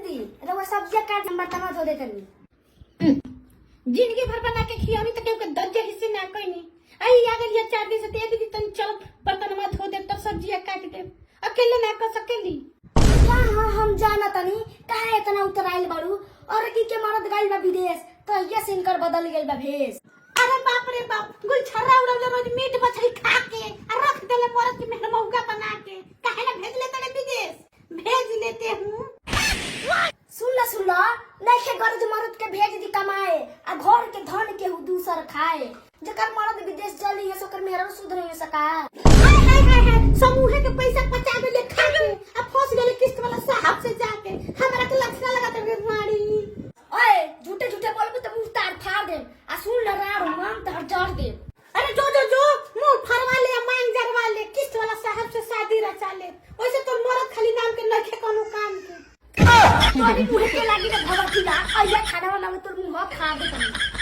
दी अरे वो सब्जी काट नंबर तना धो देते नहीं जिंदगी भर बना के खियानी तो केहू के दर्जे हिस्से ना कोई नहीं आई आ गई 4 दिन से दे दी तन चल बर्तन में धो दे तब सब्जियां काट दे अकेले ना कर सकेली क्या हाँ हम जाना तनी काहे इतना उतराइल बाड़ू और की के मरद गइल बा विदेश तो ये सिंकर बदल गेल बा भेस। अरे बाप रे बाप गुल छर्रा उड़ल रोज मीट मछली खा के और रख देले मरद की मेहर मौका बना के काहे ना भेज लेते रे विदेश भेज लेते हूं। सुन ला नहीं के गरज मरद के भेज दी कमाए आ घर के धन के दूसर खाए जकर मरद विदेश चली है सोकर मेहर सुधर नहीं सका। हाय समूह के पैसा 50 ले खा के अब फंस गेले किस्त वाला साहब से जाके हमरा के लक्षण लगाते रे मारी। ओए झूठे झूठे बोलबू त मुंह तार फाड़ दे आ सुन ल राड़ मान त जड़ दे। अरे जो मुंह फरवा ले मांग जरवा ले किस्त वाला साहब से शादी रचा ले वैसे तो मरद खाली नाम के नखे कोनो काम के तोरी मुंह के लागी त भगवती ला आइया खाना वाला में तोर मुंह खा दे तनी।